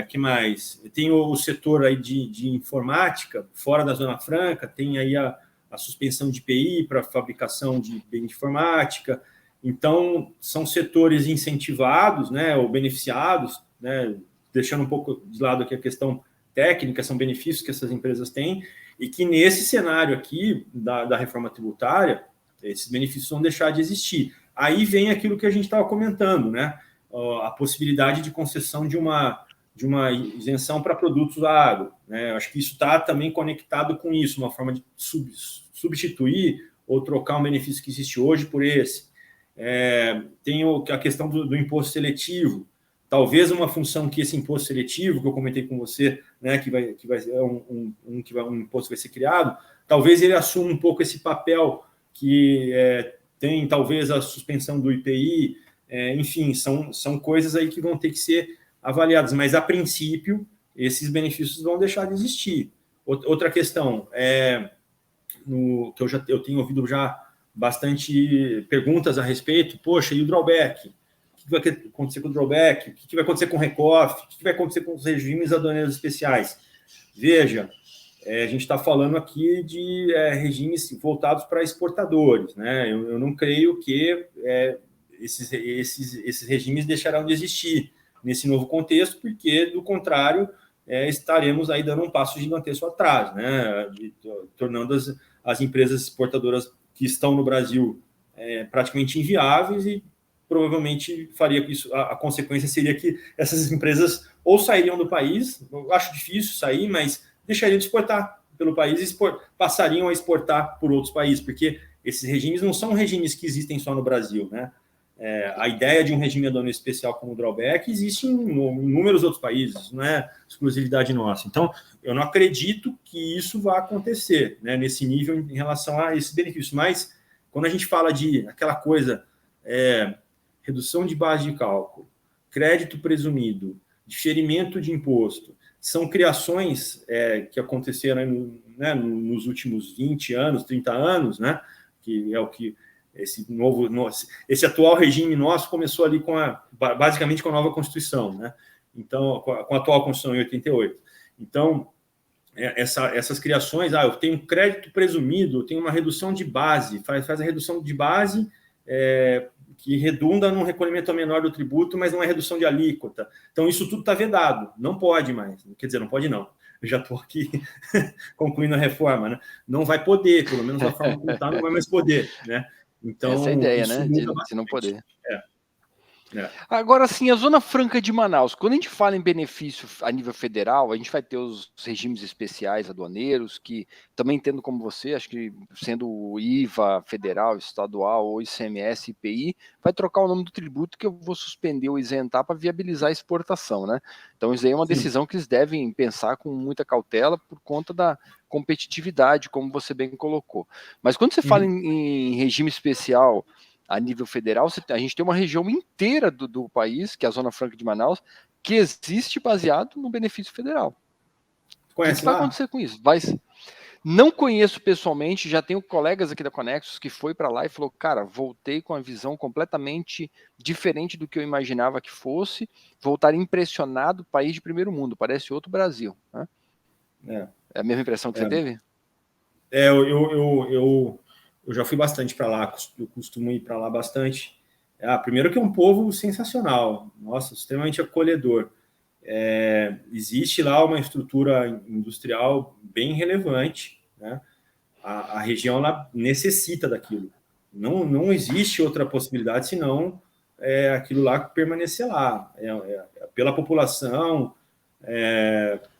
Speaker 2: Que mais? Tem o setor aí de informática, fora da Zona Franca, tem aí a suspensão de IPI para fabricação de bem de informática. Então, são setores incentivados, né, ou beneficiados, né, deixando um pouco de lado aqui a questão técnica, são benefícios que essas empresas têm, e que nesse cenário aqui da reforma tributária, esses benefícios vão deixar de existir. Aí vem aquilo que a gente estava comentando, né? A possibilidade de concessão de uma isenção para produtos agro, né? Eu acho que isso está também conectado com isso, uma forma de substituir ou trocar um benefício que existe hoje por esse. Tem a questão do imposto seletivo. Talvez uma função que esse imposto seletivo, que eu comentei com você, né, que vai um imposto vai ser criado, talvez ele assuma um pouco esse papel que tem talvez a suspensão do IPI, enfim, são coisas aí que vão ter que ser avaliadas, mas a princípio esses benefícios vão deixar de existir. Outra questão que eu tenho ouvido já bastante perguntas a respeito, poxa, e o drawback? O que vai acontecer com o drawback? O que vai acontecer com o RECOF? O que vai acontecer com os regimes aduaneiros especiais? Veja, a gente está falando aqui de regimes voltados para exportadores, né? Eu não creio que esses regimes deixarão de existir nesse novo contexto, porque, do contrário, estaremos aí dando um passo gigantesco atrás, né? Tornando as empresas exportadoras que estão no Brasil praticamente inviáveis, e provavelmente faria isso. A consequência seria que essas empresas ou sairiam do país, eu acho difícil sair, mas deixariam de exportar pelo país e passariam a exportar por outros países, porque esses regimes não são regimes que existem só no Brasil, né? A ideia de um regime aduaneiro especial como o drawback existe em inúmeros outros países, não é exclusividade nossa. Então, eu não acredito que isso vá acontecer, né, nesse nível em relação a esses benefícios. Mas, quando a gente fala de aquela coisa, redução de base de cálculo, crédito presumido, diferimento de imposto, são criações que aconteceram né, nos últimos 20 anos, 30 anos, né, que é o que esse atual regime nosso começou ali basicamente com a nova Constituição, né? Então, com a atual Constituição em 88. Então, essas criações, eu tenho crédito presumido, eu tenho uma redução de base, faz a redução de base que redunda num recolhimento menor do tributo, mas não é redução de alíquota. Então, isso tudo está vedado, não pode mais. Quer dizer, não pode não. Eu já estou aqui concluindo a reforma, né? Não vai poder, pelo menos a forma como está, não vai mais poder, né? Então,
Speaker 1: essa é a ideia,
Speaker 2: isso
Speaker 1: né?
Speaker 2: muda
Speaker 1: De não poder.
Speaker 2: Agora,
Speaker 1: sim, a Zona Franca de Manaus, quando a gente fala em benefício a nível federal, a gente vai ter os regimes especiais aduaneiros, que também entendo como você, acho que sendo o IVA federal, estadual, ou ICMS, IPI, vai trocar o nome do tributo que eu vou suspender ou isentar para viabilizar a exportação, né? Então isso aí é uma decisão que eles devem pensar com muita cautela por conta da competitividade, como você bem colocou. Mas quando você fala em regime especial a nível federal, a gente tem uma região inteira do país, que é a Zona Franca de Manaus, que existe baseado no benefício federal. O que vai acontecer com isso? Não conheço pessoalmente, já tenho colegas aqui da Conexus que foi para lá e falou, cara, voltei com a visão completamente diferente do que eu imaginava que fosse, voltar impressionado, país de primeiro mundo, parece outro Brasil. Né? É a mesma impressão que você teve?
Speaker 2: Eu já fui bastante para lá, eu costumo ir para lá bastante. Primeiro que é um povo sensacional, nossa, extremamente acolhedor. Existe lá uma estrutura industrial bem relevante, né? A região lá necessita daquilo. Não existe outra possibilidade senão aquilo lá permanecer lá. Pela população,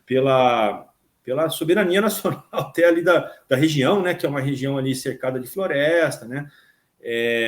Speaker 2: pela soberania nacional até ali da região, né, que é uma região ali cercada de floresta, né?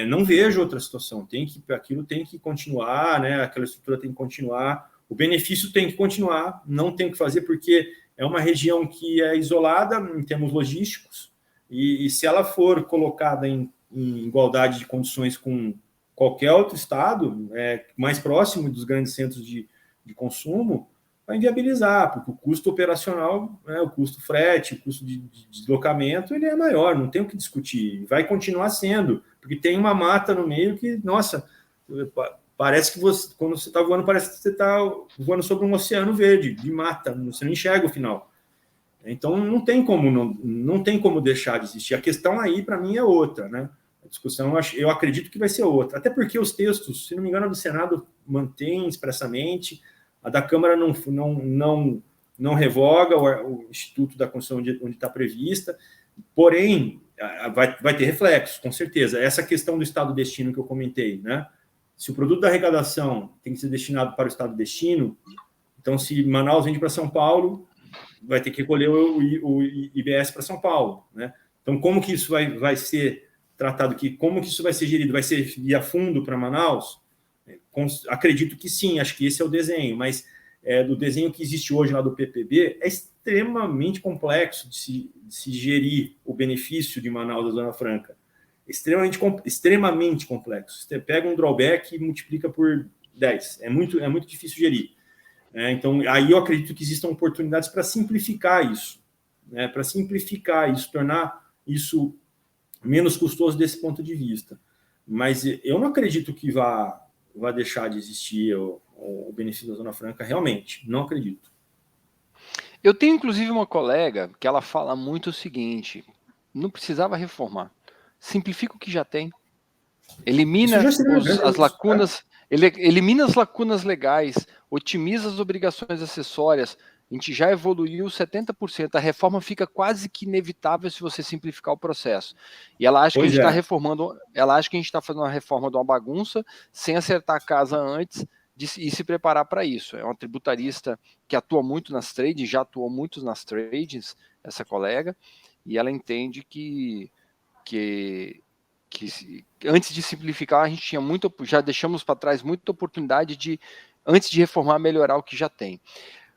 Speaker 2: Não vejo outra situação. Aquilo tem que continuar, né? Aquela estrutura tem que continuar. O benefício tem que continuar. Não tem o que fazer porque é uma região que é isolada em termos logísticos e se ela for colocada em igualdade de condições com qualquer outro estado mais próximo dos grandes centros de consumo, vai inviabilizar, porque o custo operacional, né, o custo frete, o custo de deslocamento, ele é maior, não tem o que discutir, vai continuar sendo, porque tem uma mata no meio que, nossa, parece que você, quando você está voando, parece que você está voando sobre um oceano verde, de mata, você não enxerga o final. Então, não tem como deixar de existir. A questão aí, para mim, é outra, né? A discussão, eu acredito que vai ser outra. Até porque os textos, se não me engano, a do Senado mantém expressamente, a da Câmara não revoga o Instituto da Constituição onde está prevista, porém, vai ter reflexos, com certeza. Essa questão do Estado destino que eu comentei, né? Se o produto da arrecadação tem que ser destinado para o Estado destino, então, se Manaus vende para São Paulo, vai ter que recolher o IBS para São Paulo, né? Então, como que isso vai ser tratado aqui? Como que isso vai ser gerido? Vai ser via fundo para Manaus? Acredito que sim, acho que esse é o desenho, mas do desenho que existe hoje lá do PPB, é extremamente complexo de se gerir o benefício de Manaus da Zona Franca. Extremamente complexo. Você pega um drawback e multiplica por 10. É muito difícil gerir. Então, aí eu acredito que existam oportunidades para simplificar isso, né? Para simplificar isso, tornar isso menos custoso desse ponto de vista. Mas eu não acredito que vá deixar de existir o benefício da Zona Franca, realmente, não acredito.
Speaker 1: Eu tenho, inclusive, uma colega que ela fala muito o seguinte, não precisava reformar, simplifica o que já tem, elimina as lacunas, elimina as lacunas legais, otimiza as obrigações acessórias, a gente já evoluiu 70%, a reforma fica quase que inevitável se você simplificar o processo. E ela acha que a gente está reformando, ela acha que a gente está fazendo uma reforma de uma bagunça, sem acertar a casa antes e se preparar para isso. É uma tributarista que atua muito nas trades, já atuou muito nas trades, essa colega, e ela entende que antes de simplificar, a gente tinha já deixamos para trás muita oportunidade de, antes de reformar, melhorar o que já tem.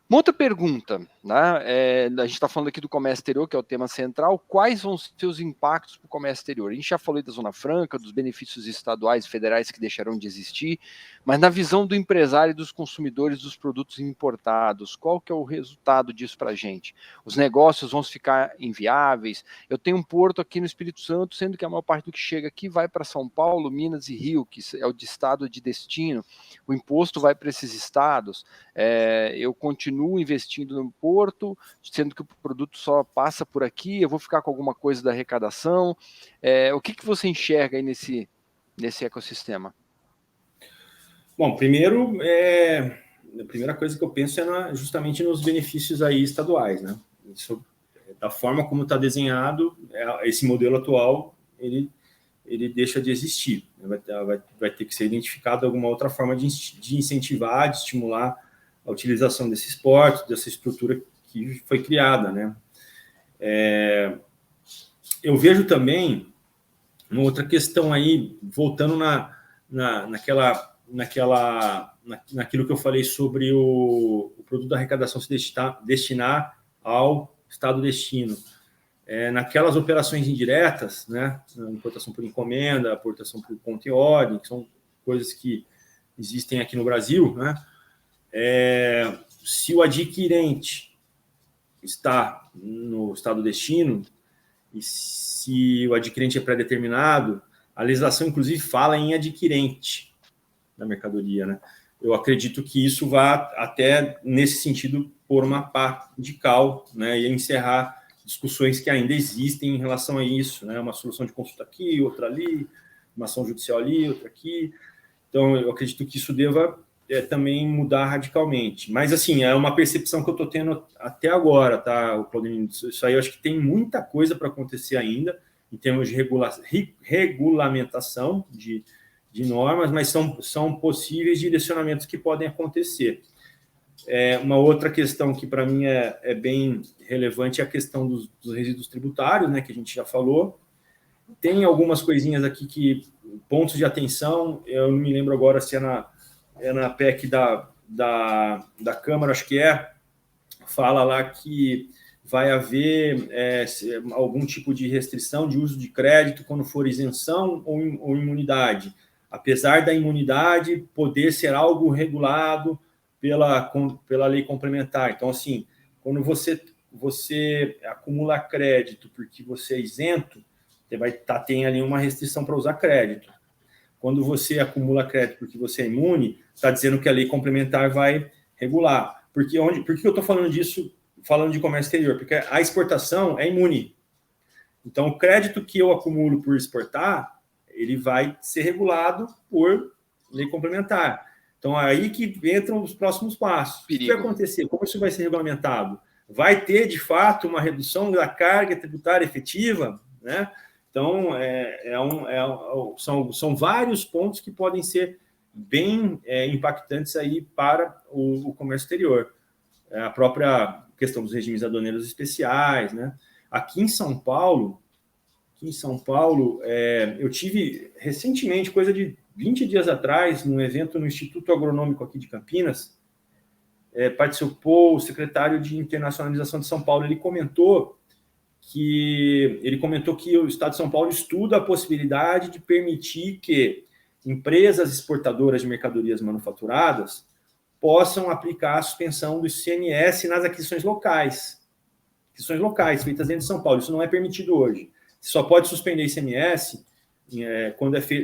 Speaker 1: Uma outra pergunta, né? A gente está falando aqui do comércio exterior, que é o tema central. Quais vão ser os impactos para o comércio exterior? A gente já falou da Zona Franca, dos benefícios estaduais e federais que deixarão de existir, mas na visão do empresário e dos consumidores dos produtos importados, qual que é o resultado disso para a gente? Os negócios vão ficar inviáveis? Eu tenho um porto aqui no Espírito Santo, sendo que a maior parte do que chega aqui vai para São Paulo, Minas e Rio, que é o estado de destino. O imposto vai para esses estados. Eu continuo investindo no porto, sendo que o produto só passa por aqui, eu vou ficar com alguma coisa da arrecadação. O que você enxerga aí nesse ecossistema?
Speaker 2: Bom, primeiro, a primeira coisa que eu penso é justamente nos benefícios aí estaduais, né? Isso, da forma como está desenhado, esse modelo atual, ele deixa de existir. Vai ter que ser identificado alguma outra forma de incentivar, de estimular a utilização desses portos, dessa estrutura que foi criada, né? Eu vejo também uma outra questão aí, voltando naquilo que eu falei sobre o produto da arrecadação se destinar ao estado destino. Naquelas operações indiretas, né? Importação por encomenda, importação por conta e ordem, que são coisas que existem aqui no Brasil, né? Se o adquirente está no estado destino e se o adquirente é pré-determinado, a legislação, inclusive, fala em adquirente da mercadoria, né? Eu acredito que isso vá até, nesse sentido, pôr uma pá de cal, né? E encerrar discussões que ainda existem em relação a isso, né? Uma solução de consulta aqui, outra ali, uma ação judicial ali, outra aqui. Então, eu acredito que isso deva também mudar radicalmente. Mas, assim, é uma percepção que eu estou tendo até agora, tá, Claudinho? Isso aí eu acho que tem muita coisa para acontecer ainda, em termos de regulamentação de normas, mas são possíveis direcionamentos que podem acontecer. Uma outra questão que, para mim, é bem relevante é a questão dos resíduos tributários, né, que a gente já falou. Tem algumas coisinhas aqui pontos de atenção, eu não me lembro agora se é na PEC da Câmara, acho que fala lá que vai haver algum tipo de restrição de uso de crédito quando for isenção ou imunidade. Apesar da imunidade poder ser algo regulado pela lei complementar. Então, assim, quando você acumula crédito porque você é isento, você tem ali uma restrição para usar crédito. Quando você acumula crédito porque você é imune, está dizendo que a lei complementar vai regular. Por que eu estou falando disso, falando de comércio exterior? Porque a exportação é imune. Então, o crédito que eu acumulo por exportar, ele vai ser regulado por lei complementar. Então, aí que entram os próximos passos.
Speaker 1: Perigo.
Speaker 2: O que vai acontecer? Como isso vai ser regulamentado? Vai ter, de fato, uma redução da carga tributária efetiva, né? Então, são vários pontos que podem ser bem impactantes aí para o comércio exterior. A própria questão dos regimes aduaneiros especiais, né? Aqui em São Paulo, eu tive recentemente, coisa de 20 dias atrás, num evento no Instituto Agronômico aqui de Campinas, participou o secretário de Internacionalização de São Paulo. Ele comentou que o Estado de São Paulo estuda a possibilidade de permitir que empresas exportadoras de mercadorias manufaturadas possam aplicar a suspensão do ICMS nas aquisições locais feitas dentro de São Paulo. Isso não é permitido hoje. Você só pode suspender ICMS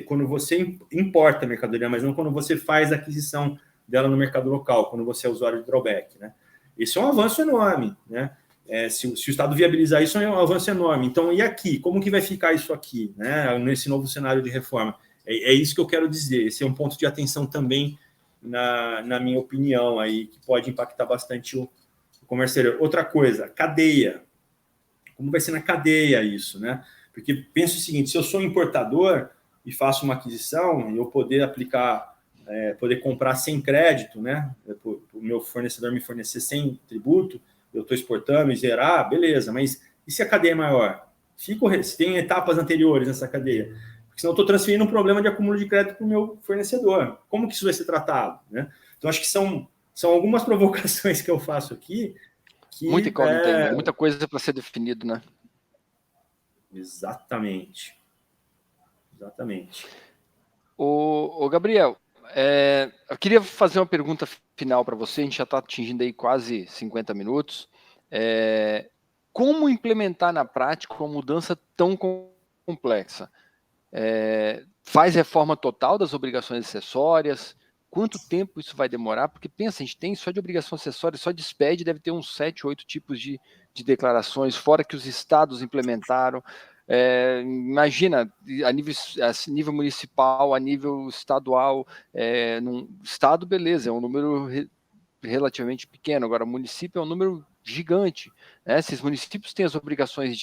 Speaker 2: quando você importa a mercadoria, mas não quando você faz a aquisição dela no mercado local, quando você é usuário de drawback, né? Esse é um avanço enorme, né? Se o Estado viabilizar isso, é um avanço enorme. Então, e aqui? Como que vai ficar isso aqui, né? Nesse novo cenário de reforma? É isso que eu quero dizer. Esse é um ponto de atenção também, na minha opinião, aí, que pode impactar bastante o comércio exterior. Outra coisa, cadeia. Como vai ser na cadeia isso, né? Porque penso o seguinte, se eu sou importador e faço uma aquisição, eu poder aplicar, poder comprar sem crédito, né? O meu fornecedor me fornecer sem tributo, eu estou exportando e zerar, beleza, mas e se a cadeia é maior? Se tem etapas anteriores nessa cadeia? Porque senão eu estou transferindo um problema de acúmulo de crédito para o meu fornecedor. Como que isso vai ser tratado, né? Então, acho que são algumas provocações que eu faço aqui.
Speaker 1: Muita incógnita ainda, muita coisa para ser definido, né?
Speaker 2: Exatamente.
Speaker 1: Ô Gabriel, eu queria fazer uma pergunta final para você, a gente já está atingindo aí quase 50 minutos. Como implementar na prática uma mudança tão complexa? Faz reforma total das obrigações acessórias? Quanto tempo isso vai demorar? Porque pensa, a gente tem só de obrigação acessória, só de SPED deve ter uns 7, 8 tipos de declarações, fora que os estados implementaram. Imagina, a nível municipal, a nível estadual, num estado, beleza, é um número relativamente pequeno, agora município é um número gigante, né? Esses municípios têm as obrigações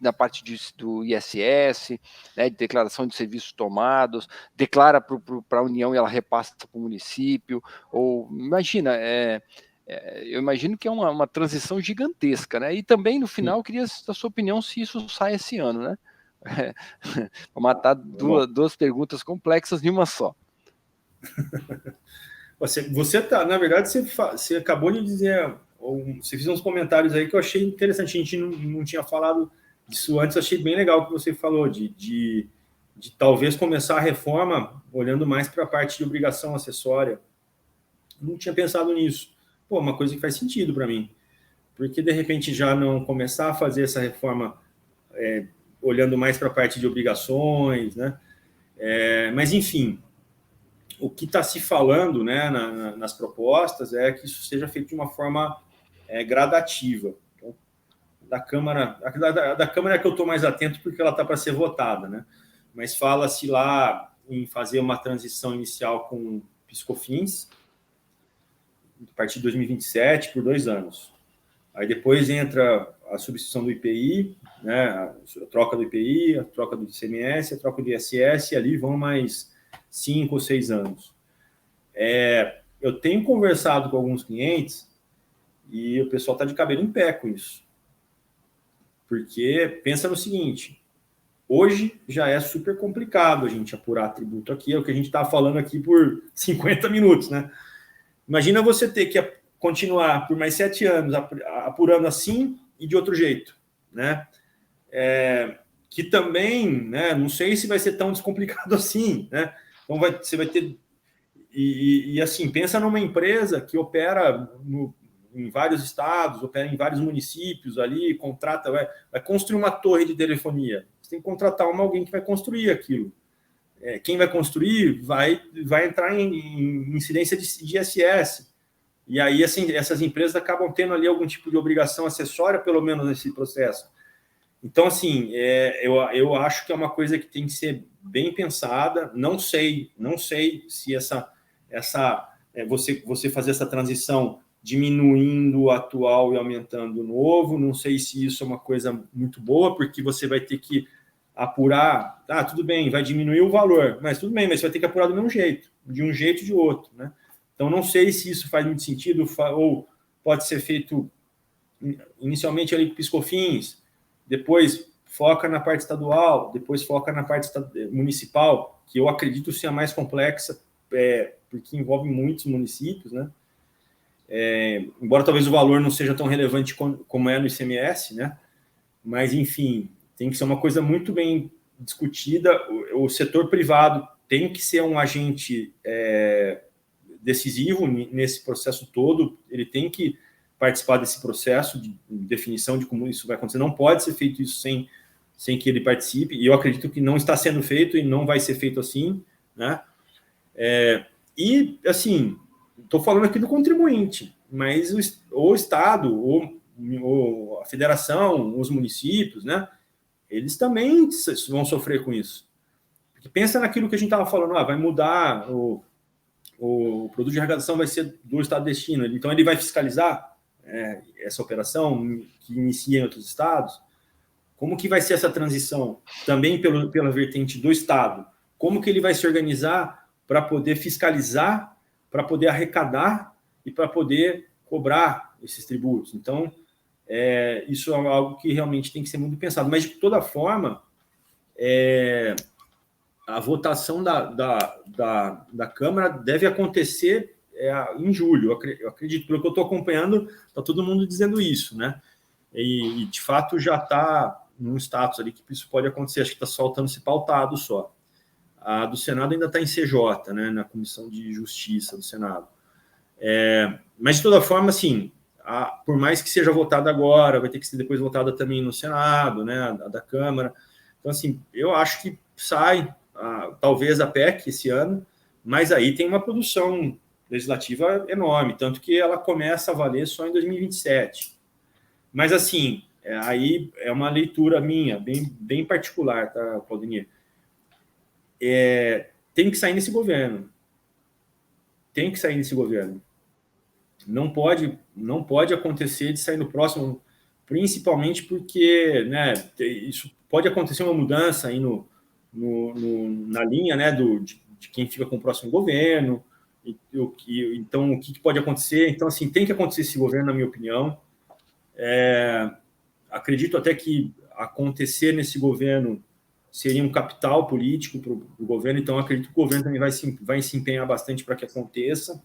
Speaker 1: na parte do ISS, né, de declaração de serviços tomados, declara para a União e ela repassa para o município, ou imagina, eu imagino que é uma transição gigantesca, né? E também, no final, eu queria a sua opinião se isso sai esse ano, né? Vou matar duas perguntas complexas em uma só.
Speaker 2: Você tá, na verdade, você acabou de dizer, você fez uns comentários aí que eu achei interessante. A gente não tinha falado disso antes, achei bem legal o que você falou, de talvez começar a reforma olhando mais para a parte de obrigação acessória. Não tinha pensado nisso. Pô, uma coisa que faz sentido para mim. Porque, de repente, já não começar a fazer essa reforma olhando mais para a parte de obrigações, né? Mas, enfim, o que está se falando, né, nas propostas é que isso seja feito de uma forma gradativa. Então, da Câmara é que eu estou mais atento porque ela está para ser votada, né? Mas fala-se lá em fazer uma transição inicial com PiscoFins a partir de 2027 por 2 anos. Aí depois entra a substituição do IPI, né, a troca do IPI, a troca do ICMS, a troca do ISS, e ali vão mais 5 ou 6 anos. Eu tenho conversado com alguns clientes e o pessoal está de cabelo em pé com isso. Porque pensa no seguinte, hoje já é super complicado a gente apurar tributo aqui, é o que a gente está falando aqui por 50 minutos, né? Imagina você ter que continuar por mais 7 anos apurando assim e de outro jeito, né? Que também, né, não sei se vai ser tão descomplicado assim, né? Então você vai ter... E assim, pensa numa empresa que opera em vários estados, opera em vários municípios ali, contrata, vai construir uma torre de telefonia. Você tem que contratar alguém que vai construir aquilo. Quem vai construir vai entrar em incidência de ISS. E aí, assim, essas empresas acabam tendo ali algum tipo de obrigação acessória, pelo menos, nesse processo. Então, assim, eu acho que é uma coisa que tem que ser bem pensada. Não sei se você fazer essa transição diminuindo o atual e aumentando o novo. Não sei se isso é uma coisa muito boa, porque você vai ter que apurar. Tudo bem, vai diminuir o valor, mas tudo bem, mas você vai ter que apurar do mesmo jeito, de um jeito ou de outro, né? Então, não sei se isso faz muito sentido, ou pode ser feito inicialmente ali com PiscoFins, depois foca na parte estadual, depois foca na parte municipal, que eu acredito ser a mais complexa, porque envolve muitos municípios, né? Embora talvez o valor não seja tão relevante como é no ICMS, né? Mas, enfim, tem que ser uma coisa muito bem discutida. O setor privado tem que ser um agente decisivo nesse processo todo, ele tem que participar desse processo de definição de como isso vai acontecer. Não pode ser feito isso sem que ele participe, e eu acredito que não está sendo feito e não vai ser feito assim, né? E, assim, estou falando aqui do contribuinte, mas o Estado, ou a federação, os municípios, né? Eles também vão sofrer com isso. Porque pensa naquilo que a gente estava falando, vai mudar o produto de arrecadação vai ser do Estado destino, então ele vai fiscalizar essa operação que inicia em outros estados. Como que vai ser essa transição? Também pela vertente do Estado. Como que ele vai se organizar para poder fiscalizar, para poder arrecadar e para poder cobrar esses tributos? Então, isso é algo que realmente tem que ser muito pensado. Mas, de toda forma, a votação da Câmara deve acontecer em julho. Eu acredito, pelo que eu estou acompanhando, está todo mundo dizendo isso, né? E de fato, já está num status ali que isso pode acontecer. Acho que está faltando se pautado só. A do Senado ainda está em CJ, né? Na Comissão de Justiça do Senado. Mas, de toda forma, assim, por mais que seja votada agora, vai ter que ser depois votada também no Senado, né? A da Câmara. Então, assim, eu acho que sai talvez a PEC esse ano, mas aí tem uma produção legislativa enorme, tanto que ela começa a valer só em 2027. Mas, assim, aí é uma leitura minha, bem particular, tá, Claudinei? Tem que sair nesse governo. Tem que sair nesse governo. Não pode acontecer de sair no próximo, principalmente porque, né, isso pode acontecer uma mudança aí na linha, né, de quem fica com o próximo governo. Então, o que pode acontecer? Então, assim, tem que acontecer esse governo, na minha opinião. Acredito até que acontecer nesse governo seria um capital político para o governo, então acredito que o governo também vai se empenhar bastante para que aconteça,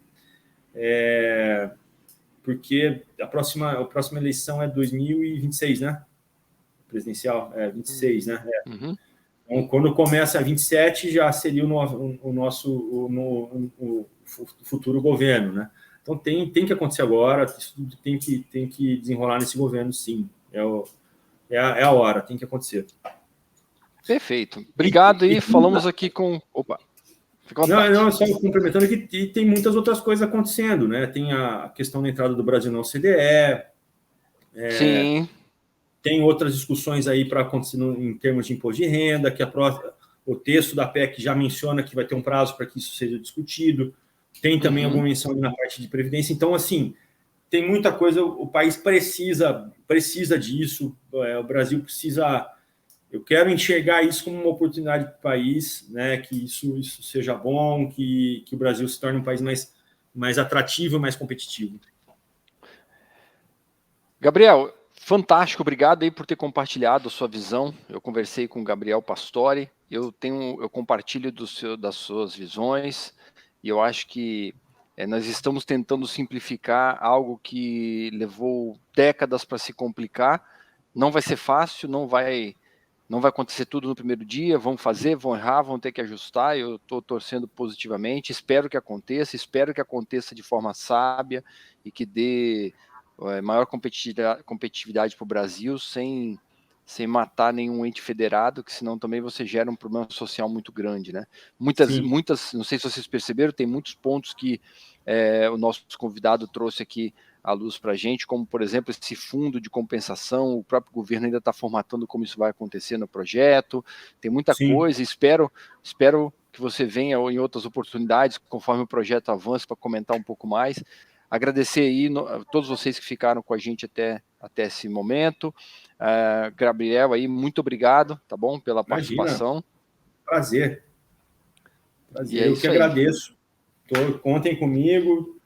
Speaker 2: porque a próxima eleição é 2026, né? Presidencial, 26, né?
Speaker 1: Uhum.
Speaker 2: Então, quando começa a 27, já seria o nosso futuro governo, né? Então, tem que acontecer agora, isso tudo tem que desenrolar nesse governo, sim. É a hora, tem que acontecer.
Speaker 1: Perfeito. Obrigado aí, falamos aqui com... Opa, fica à vontade.
Speaker 2: Não, só complementando que tem muitas outras coisas acontecendo, né? Tem a questão da entrada do Brasil na OCDE,
Speaker 1: Sim.
Speaker 2: Tem outras discussões aí para acontecer em termos de imposto de renda, que o texto da PEC já menciona que vai ter um prazo para que isso seja discutido. Tem também alguma menção na parte de previdência. Então, assim, tem muita coisa. O país precisa disso. O Brasil precisa. Eu quero enxergar isso como uma oportunidade para o país, né? Que isso seja bom, que o Brasil se torne um país mais atrativo, mais competitivo.
Speaker 1: Gabriel, fantástico, obrigado aí por ter compartilhado a sua visão. Eu conversei com o Gabriel Pastore, eu compartilho das suas visões, e eu acho que nós estamos tentando simplificar algo que levou décadas para se complicar. Não vai ser fácil, não vai Não vai acontecer tudo no primeiro dia, vão fazer, vão errar, vão ter que ajustar. Eu estou torcendo positivamente, espero que aconteça de forma sábia e que dê maior competitividade para o Brasil sem matar nenhum ente federado, que senão também você gera um problema social muito grande, né? Muitas, não sei se vocês perceberam, tem muitos pontos que o nosso convidado trouxe aqui à luz para a gente, como, por exemplo, esse fundo de compensação, o próprio governo ainda está formatando como isso vai acontecer no projeto, tem muita coisa, espero que você venha em outras oportunidades, conforme o projeto avance, para comentar um pouco mais. Agradecer aí a todos vocês que ficaram com a gente até esse momento. Gabriel, aí, muito obrigado, tá bom, pela participação.
Speaker 2: Prazer.
Speaker 1: E é
Speaker 2: eu que agradeço. Contem comigo.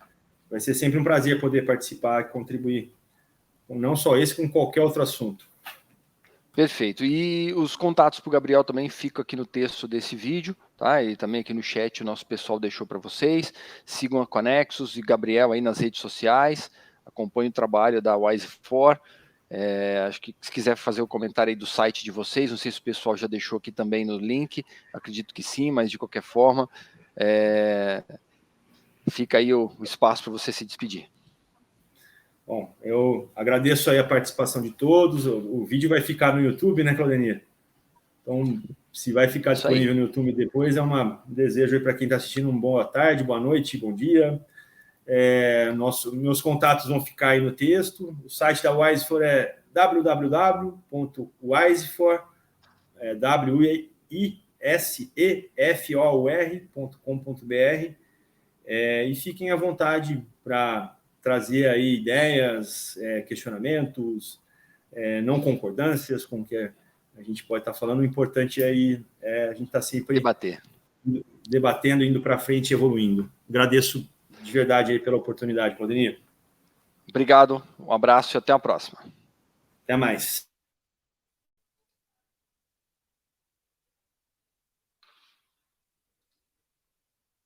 Speaker 2: Vai ser sempre um prazer poder participar e contribuir, não só esse, com qualquer outro assunto.
Speaker 1: Perfeito. E os contatos para o Gabriel também ficam aqui no texto desse vídeo, tá? E também aqui no chat o nosso pessoal deixou para vocês. Sigam a Conexus e Gabriel aí nas redes sociais. Acompanhem o trabalho da Wise4. Acho que se quiser fazer o comentário aí do site de vocês, não sei se o pessoal já deixou aqui também no link. Acredito que sim, mas de qualquer forma, fica aí o espaço para você se despedir.
Speaker 2: Bom, eu agradeço aí a participação de todos. O vídeo vai ficar no YouTube, né, Claudenir? Então, se vai ficar disponível no YouTube depois, um desejo aí para quem está assistindo boa tarde, boa noite, bom dia. Meus contatos vão ficar aí no texto. O site da Wise4 é www.wisefor.com.br e fiquem à vontade para trazer aí ideias, questionamentos, não concordâncias com o que a gente pode estar falando. O importante aí é a gente estar sempre debatendo, indo para frente e evoluindo. Agradeço de verdade aí pela oportunidade, Claudinho.
Speaker 1: Obrigado, um abraço e até a próxima.
Speaker 2: Até mais.